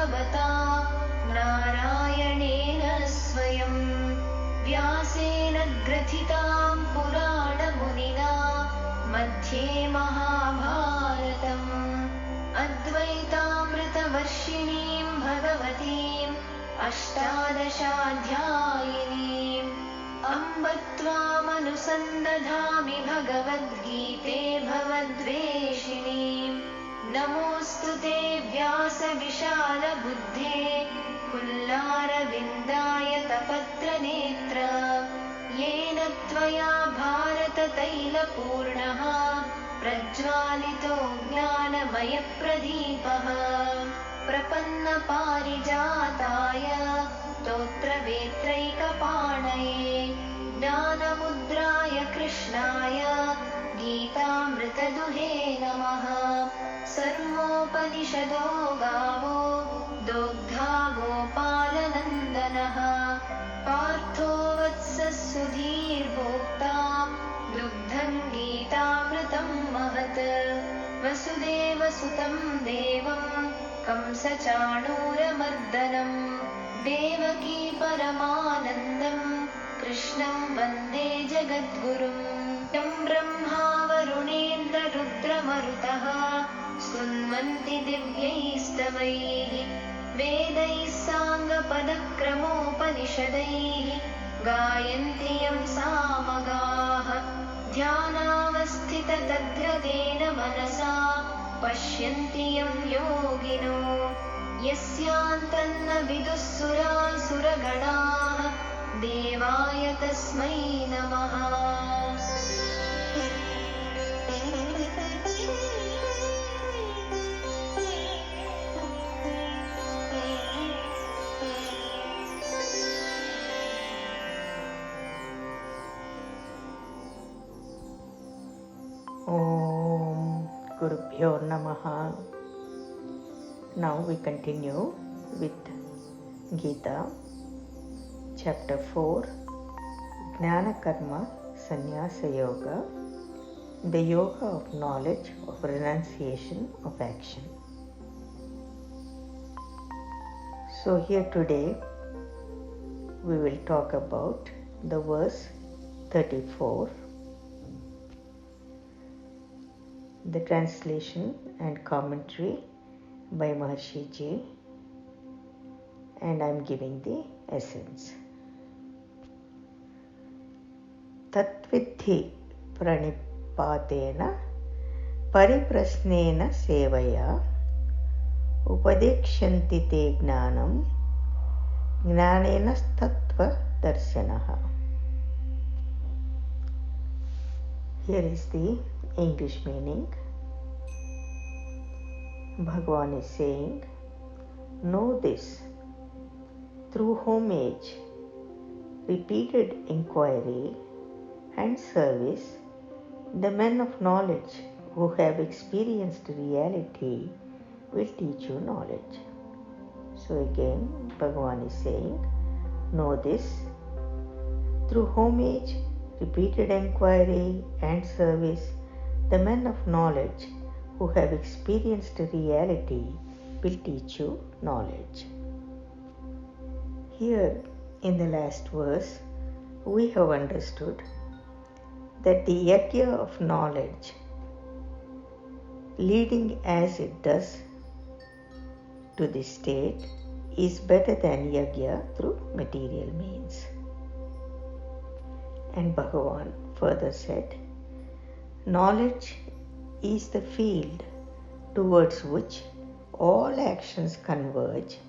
भगवता नारायणेन स्वयं व्यासेन ग्रथितां पुराणमुनिना मध्ये महाभारतम् अद्वैतामृतवर्षिणीं भगवतीम् अष्टादशाध्यायिनीम् अम्ब त्वामनुसन्दधामि भगवद्गीते भवद्वेषिणीम् नमोऽस्तु ते व्यासविशालबुद्धे पुल्लारविन्दायतपत्रनेत्र येन त्वया भारततैलपूर्णः प्रज्वालितो ज्ञानमयप्रदीपः प्रपन्नपारिजाताय स्तोत्रवेत्रैकपाणये ज्ञानमुद्राय कृष्णाय गीतामृतदुहे नमः। सर्वोपनिषदो गावो दोग्धा गोपालनन्दनः पार्थो वत्सः सुधीर्भोक्ता दुग्धं गीतामृतं महत् वसुदेवसुतं देवं कंसचाणूरमर्दनं देवकी परमानन्दं कृष्णं वन्दे जगद्गुरुं यं ब्रह्मा वरुणेन्द्ररुद्रमरुतः स्तुन्वन्ति दिव्यैस्तवैः वेदैः साङ्गपदक्रमोपनिषदैः गायन्ति यं सामगाः ध्यानावस्थिततद्गतेन मनसा पश्यन्ति यं योगिनो यस्यान्तन्न विदुः सुरासुरगणाः देवाय तस्मै नमः। Gurubhyo Namaha. Now we continue with Gita, chapter 4, Jnana Karma Sannyasa Yoga, the yoga of knowledge, of renunciation, of action. So here today we will talk about the verse 34. The translation and commentary by Maharshi Ji, and I am giving the essence. Tatvidhi pranipatena pariprasnena sevaya upadekshanti te gnanam gnanena tattva darshanaha. Here is the English meaning. Bhagavan is saying, know this, through homage, repeated inquiry and service, the men of knowledge who have experienced reality will teach you knowledge. So again, Bhagavan is saying, know this, through homage, repeated inquiry and service, the men of knowledge who have experienced reality will teach you knowledge. Here in the last verse, we have understood that the yajna of knowledge, leading as it does to this state, is better than yajna through material means. And Bhagavan further said, knowledge is the field towards which all actions converge,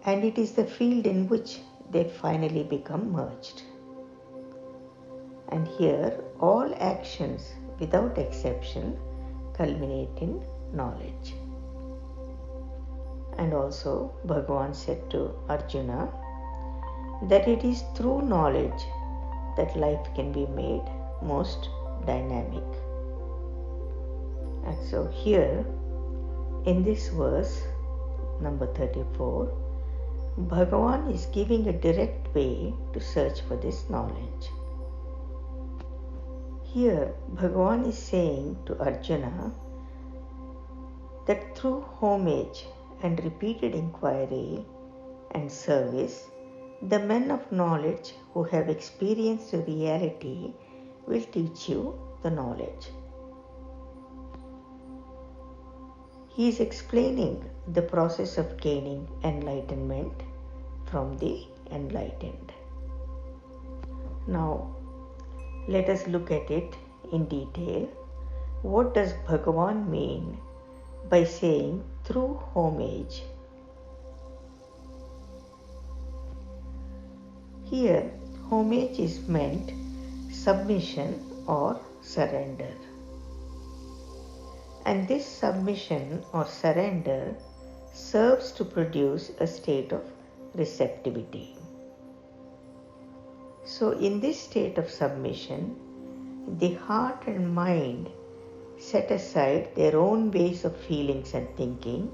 and it is the field in which they finally become merged. And here all actions without exception culminate in knowledge. And also Bhagavan said to Arjuna that it is through knowledge that life can be made most dynamic. And so here in this verse number 34, Bhagavan is giving a direct way to search for this knowledge. Here Bhagavan is saying to Arjuna that through homage and repeated inquiry and service, the men of knowledge who have experienced reality will teach you the knowledge. He is explaining the process of gaining enlightenment from the enlightened. Now, let us look at it in detail. What does Bhagavan mean by saying through homage? Here, homage is meant submission or surrender. And this submission or surrender serves to produce a state of receptivity. So, in this state of submission, the heart and mind set aside their own ways of feelings and thinking,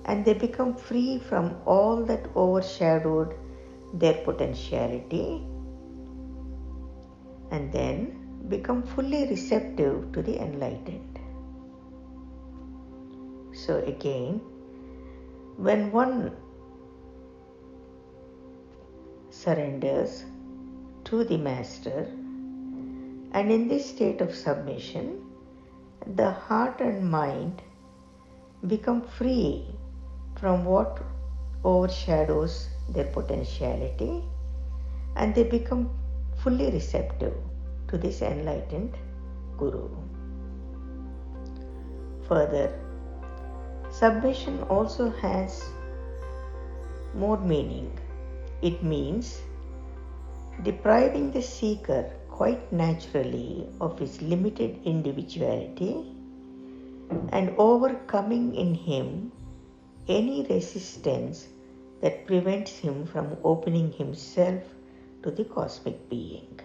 and they become free from all that overshadowed their potentiality, and then become fully receptive to the enlightened. So again, when one surrenders to the Master, and in this state of submission, the heart and mind become free from what overshadows their potentiality, and they become fully receptive to this enlightened Guru. Further, submission also has more meaning. It means depriving the seeker quite naturally of his limited individuality and overcoming in him any resistance that prevents him from opening himself to the cosmic being.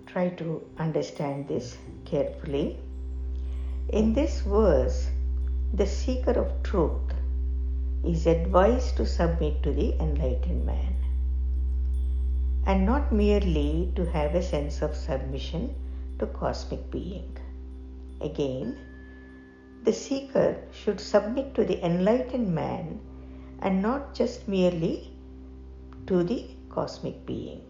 Try to understand this carefully. In this verse, the seeker of truth is advised to submit to the enlightened man, and not merely to have a sense of submission to cosmic being. Again, the seeker should submit to the enlightened man and not just merely to the cosmic being.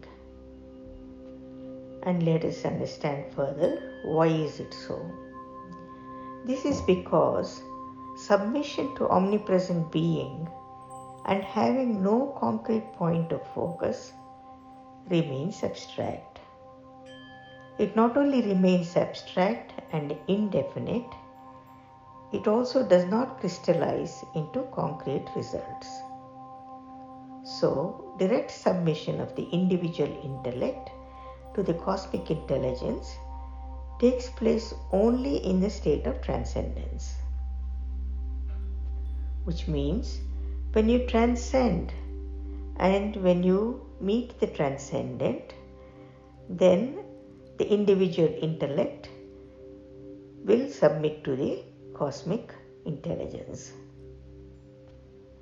And let us understand further, why is it so? This is because submission to omnipresent being and having no concrete point of focus remains abstract. It not only remains abstract and indefinite, it also does not crystallize into concrete results. So, direct submission of the individual intellect to the cosmic intelligence takes place only in the state of transcendence. Which means when you transcend and when you meet the transcendent, then the individual intellect will submit to the cosmic intelligence.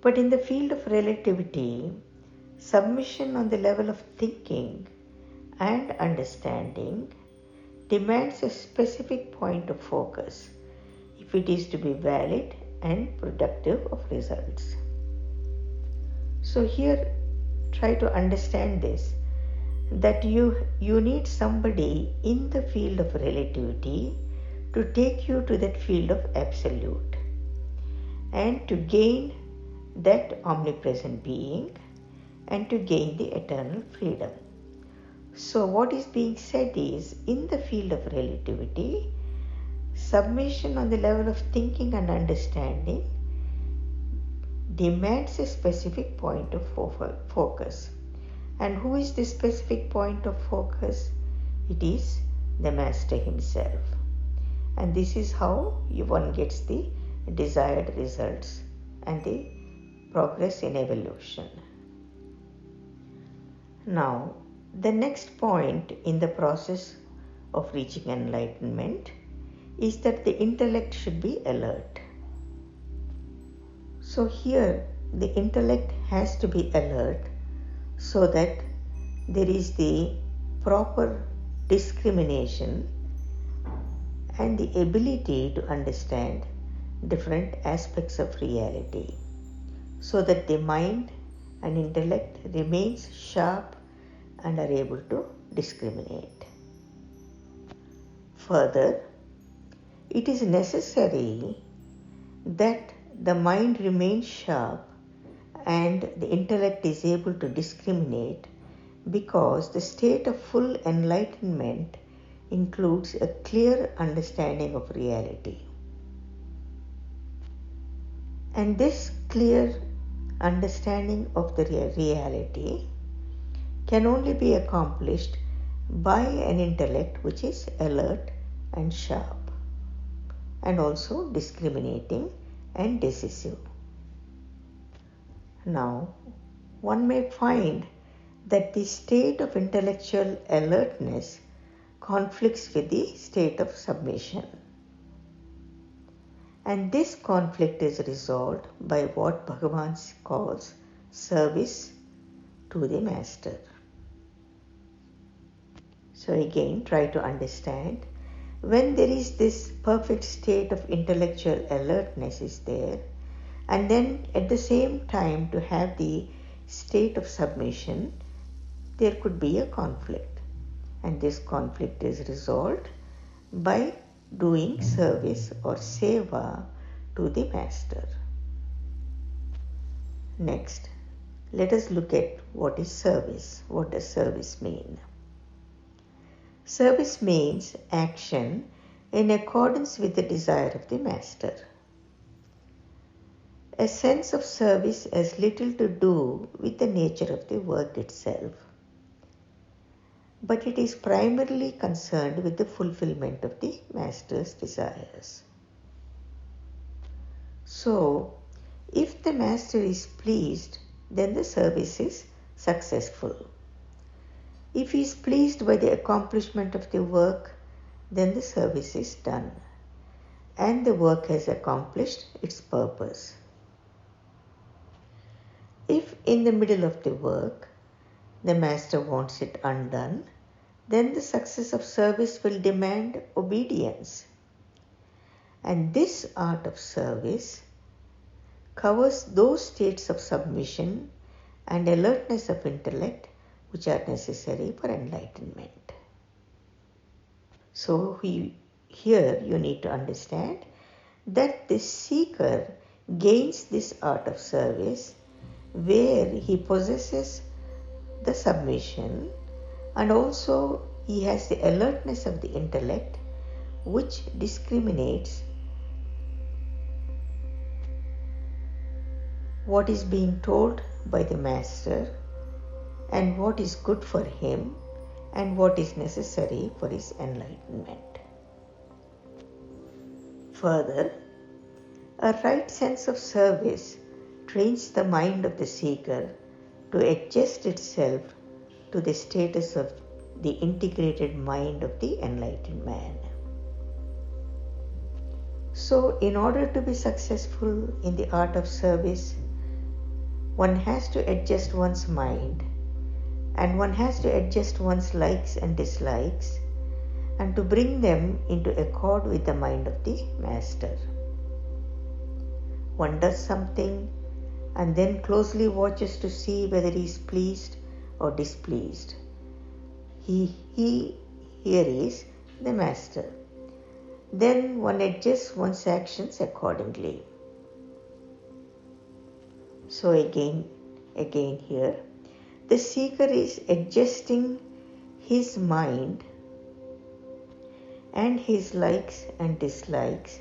But in the field of relativity, submission on the level of thinking and understanding demands a specific point of focus if it is to be valid and productive of results. So here, try to understand this, that you need somebody in the field of relativity to take you to that field of absolute and to gain that omnipresent being and to gain the eternal freedom. So what is being said is, in the field of relativity, submission on the level of thinking and understanding demands a specific point of focus. And who is this specific point of focus? It is the Master himself. And this is how one gets the desired results and the progress in evolution. Now, the next point in the process of reaching enlightenment is that the intellect should be alert. So here, the intellect has to be alert so that there is the proper discrimination and the ability to understand different aspects of reality, so that the mind and intellect remains sharp and are able to discriminate. Further, it is necessary that the mind remains sharp and the intellect is able to discriminate, because the state of full enlightenment includes a clear understanding of reality. And this clear understanding of the reality can only be accomplished by an intellect which is alert and sharp, and also discriminating and decisive. Now, one may find that the state of intellectual alertness conflicts with the state of submission. And this conflict is resolved by what Bhagavan calls service to the master. So again, try to understand, when there is this perfect state of intellectual alertness is there, and then at the same time to have the state of submission, there could be a conflict. And this conflict is resolved by doing service or seva to the master. Next, let us look at what is service. What does service mean? Service means action in accordance with the desire of the master. A sense of service has little to do with the nature of the work itself, but it is primarily concerned with the fulfillment of the master's desires. So, if the master is pleased, then the service is successful. If he is pleased by the accomplishment of the work, then the service is done, and the work has accomplished its purpose. If in the middle of the work, the master wants it undone, then the success of service will demand obedience. And this art of service covers those states of submission and alertness of intellect which are necessary for enlightenment. So here you need to understand that the seeker gains this art of service where he possesses the submission, and also he has the alertness of the intellect which discriminates what is being told by the master and what is good for him and what is necessary for his enlightenment. Further, a right sense of service trains the mind of the seeker to adjust itself to the status of the integrated mind of the enlightened man. So, in order to be successful in the art of service, one has to adjust one's mind, and one has to adjust one's likes and dislikes, and to bring them into accord with the mind of the master. One does something and then closely watches to see whether he is pleased or displeased. He here is the master. Then one adjusts one's actions accordingly. So again here, the seeker is adjusting his mind and his likes and dislikes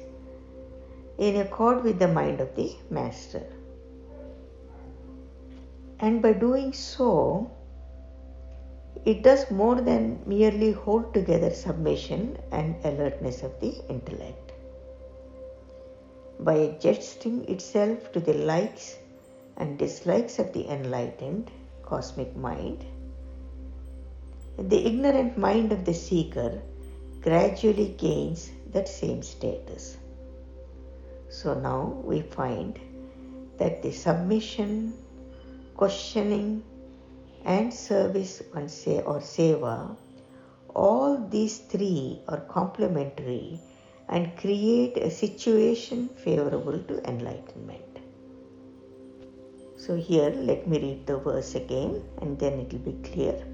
in accord with the mind of the master. And by doing so, it does more than merely hold together submission and alertness of the intellect. By adjusting itself to the likes and dislikes of the enlightened cosmic mind, the ignorant mind of the seeker gradually gains that same status. So now we find that the submission, questioning, and service or seva, all these three are complementary and create a situation favorable to enlightenment. So here let me read the verse again and then it will be clear.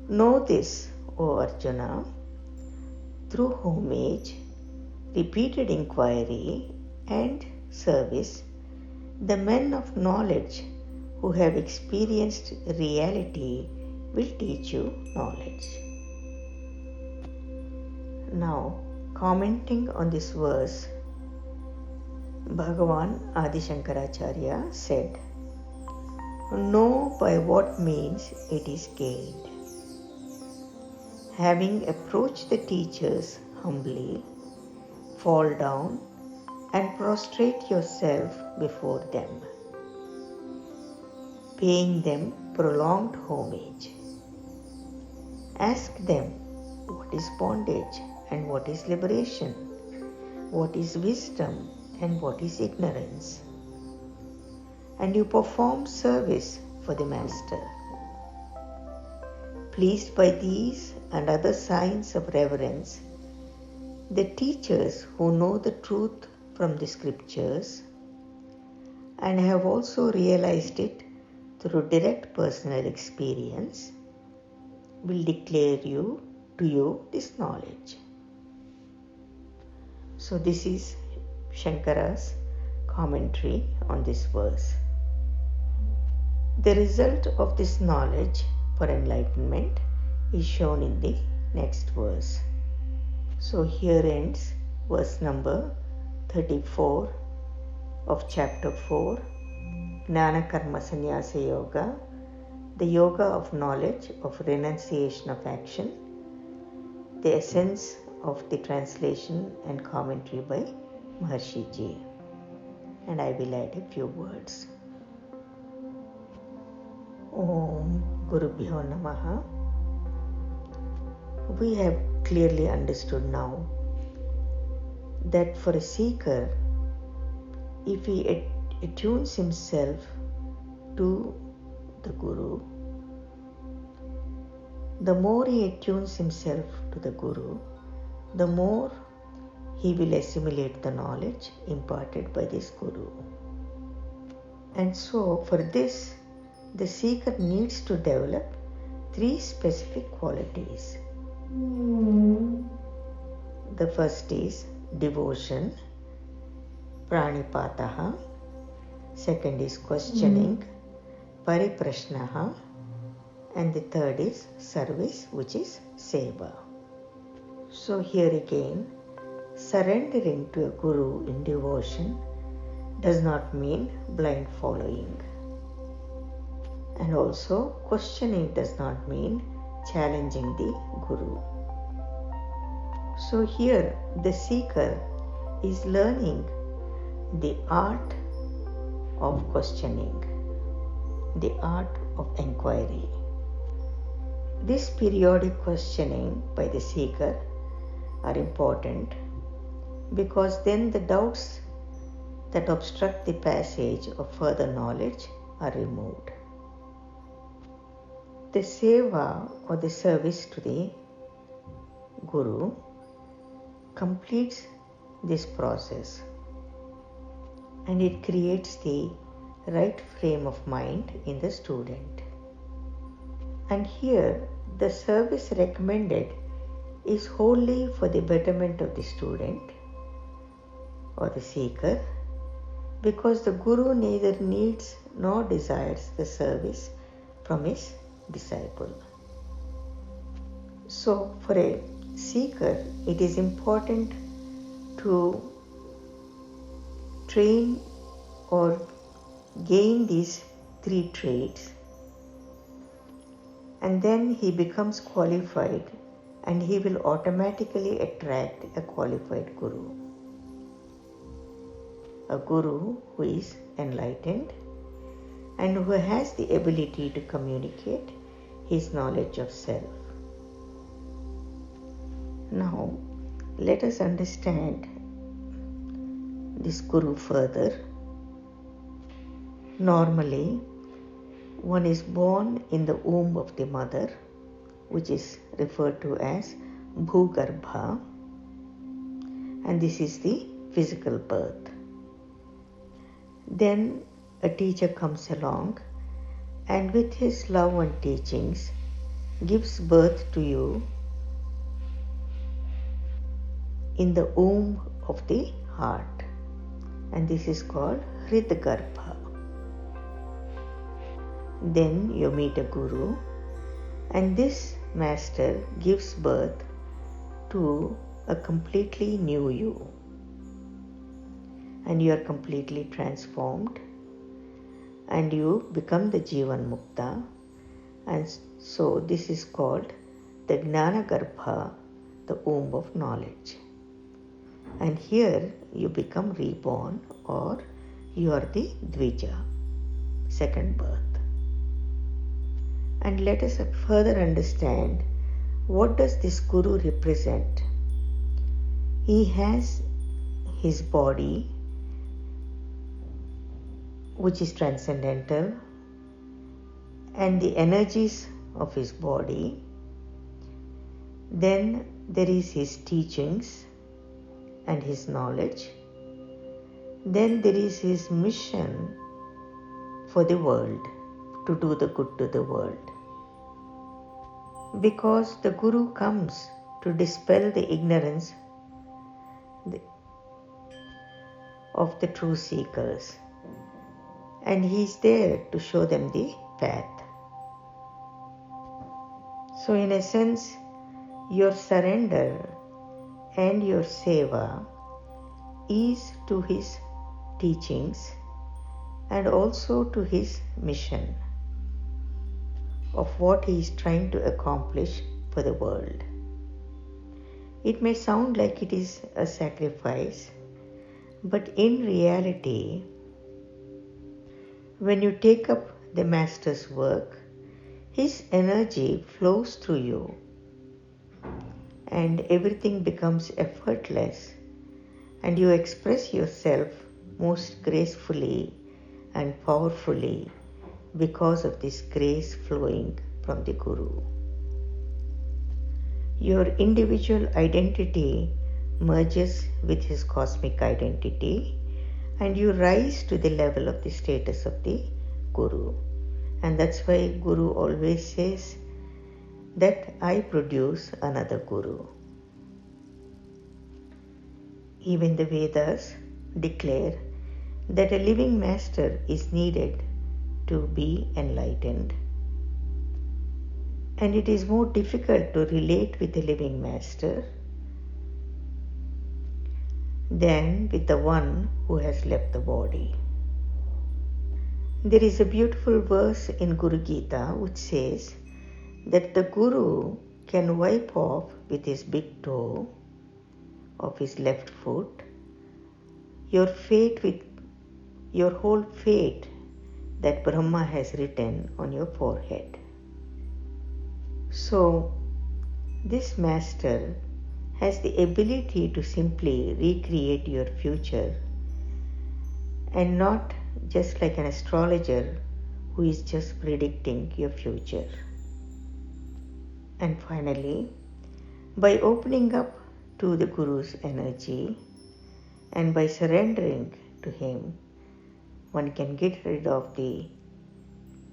Know this, O Arjuna, through homage, repeated inquiry and service, the men of knowledge who have experienced reality will teach you knowledge. Now, commenting on this verse, Bhagavan Adi Shankaracharya said, know by what means it is gained. Having approached the teachers humbly, fall down and prostrate yourself before them, paying them prolonged homage. Ask them what is bondage and what is liberation, what is wisdom and what is ignorance. And you perform service for the Master. Pleased by these and other signs of reverence, the teachers who know the truth from the scriptures and have also realized it through direct personal experience will declare to you this knowledge. So this is Shankara's commentary on this verse. The result of this knowledge for enlightenment is shown in the next verse. So here ends verse number 34 of chapter 4, Jnana Karma Sannyasa Yoga, the yoga of knowledge of renunciation of action, the essence of the translation and commentary by Maharshi Ji. And I will add a few words. Om Gurubhyo Namaha. We have clearly understood now that for a seeker, if he attunes himself to the Guru, the more he attunes himself to the Guru, the more he will assimilate the knowledge imparted by this Guru. And so, for this, the seeker needs to develop 3 specific qualities. The first is devotion, pranipataha. Second is questioning, pariprashnaha. And the third is service, which is seva. So here again, surrendering to a guru in devotion does not mean blind following. And also questioning does not mean challenging the guru. So here the seeker is learning the art of questioning, the art of inquiry. This periodic questioning by the seeker are important because then the doubts that obstruct the passage of further knowledge are removed. The seva or the service to the Guru completes this process and it creates the right frame of mind in the student. And here the service recommended is wholly for the betterment of the student or the seeker, because the Guru neither needs nor desires the service from his disciple. So for a seeker, it is important to train or gain these 3 traits, and then he becomes qualified and he will automatically attract a qualified Guru. A Guru who is enlightened and who has the ability to communicate his knowledge of self. Now, let us understand this Guru further. Normally, one is born in the womb of the mother, which is referred to as Bhugarbha. and this is the physical birth. Then a teacher comes along and with his love and teachings gives birth to you in the womb of the heart, and this is called Hridgarbha. Then you meet a guru, and this master gives birth to a completely new you, and you are completely transformed and you become the Jivan Mukta, and so this is called the Gnana Garbha, the womb of knowledge. And here you become reborn, or you are the Dvija, second birth. And let us further understand, what does this Guru represent? He has his body, which is transcendental, and the energies of his body. Then there is his teachings and his knowledge. Then there is his mission for the world, to do the good to the world. Because the Guru comes to dispel the ignorance of the true seekers, and he is there to show them the path. So in a sense, your surrender and your seva is to his teachings and also to his mission of what he is trying to accomplish for the world. It may sound like it is a sacrifice, but in reality, when you take up the Master's work, his energy flows through you and everything becomes effortless, and you express yourself most gracefully and powerfully because of this grace flowing from the Guru. Your individual identity merges with his cosmic identity, and you rise to the level of the status of the Guru. And that's why Guru always says that I produce another Guru. Even the Vedas declare that a living master is needed to be enlightened. And it is more difficult to relate with a living master than with the one who has left the body. There is a beautiful verse in Guru Gita which says that the Guru can wipe off with his big toe of his left foot your whole fate that Brahma has written on your forehead. So, this master has the ability to simply recreate your future, and not just like an astrologer who is just predicting your future. And finally, by opening up to the Guru's energy and by surrendering to him, one can get rid of the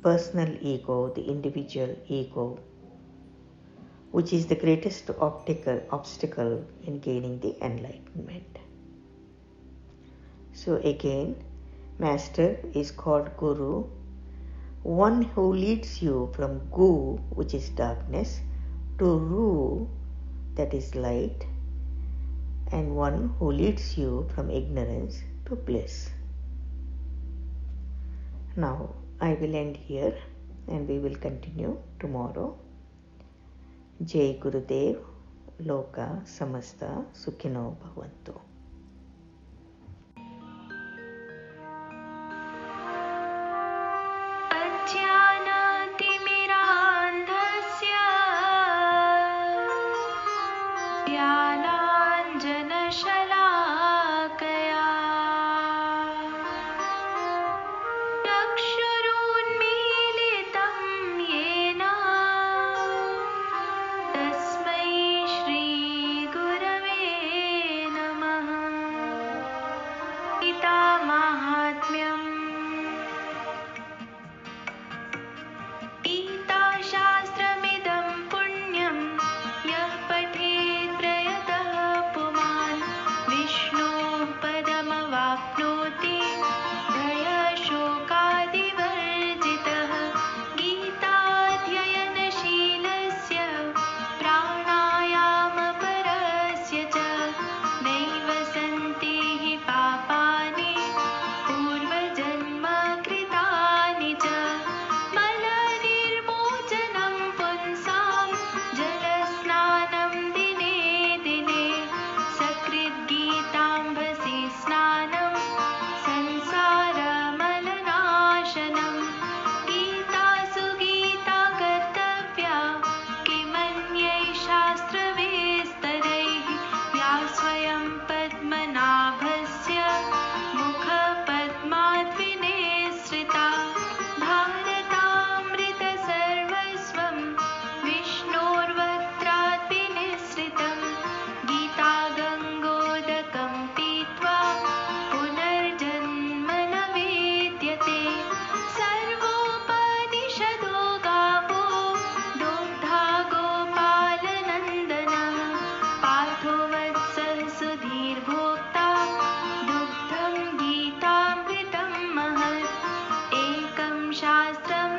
personal ego, the individual ego, which is the greatest obstacle in gaining the enlightenment. So again, Master is called Guru, one who leads you from Gu, which is darkness, to Ru, that is light, and one who leads you from ignorance to bliss. Now, I will end here and we will continue tomorrow. Jai Gurudev, Loka Samasta Sukhino Bhavantu. तस्मै श्रीगुरवे नमः। महात्म्यम् गीताशास्त्रमिदं पुण्यं यः पठेत् प्रयतः पुमान् विष्णोः पदमवाप्नोति भयशोकादिवर्जितः गीताध्ययनशीलस्य प्राणायामपरस्य च नैव सन्ति हि पापानि पूर्वजन्मकृतानि च मलनिर्मोचनं पुंसां जलस्नानं दिने दिने सकृद्गीताम्भसि स्नानं संसारमलनाशनं गीतासु गीता कर्तव्या किमन्यैः शास्त्रविस्तरैः या स्वयं पद्मनाभस्य मुखपद्माद्विनिसृता भारतामृतसर्वस्वं विष्णोर्वक्त्राद् विनिसृतं गीता गङ्गोदकं पीत्वा पुनर्जन्म न विद्यते सर्वोपनिषदो गावो दोग्धा गोपालनन्दनः पार्थो वत्सः सुधीर्भोक्ता दुग्धं गीतामृतं महत् एकं शास्त्रं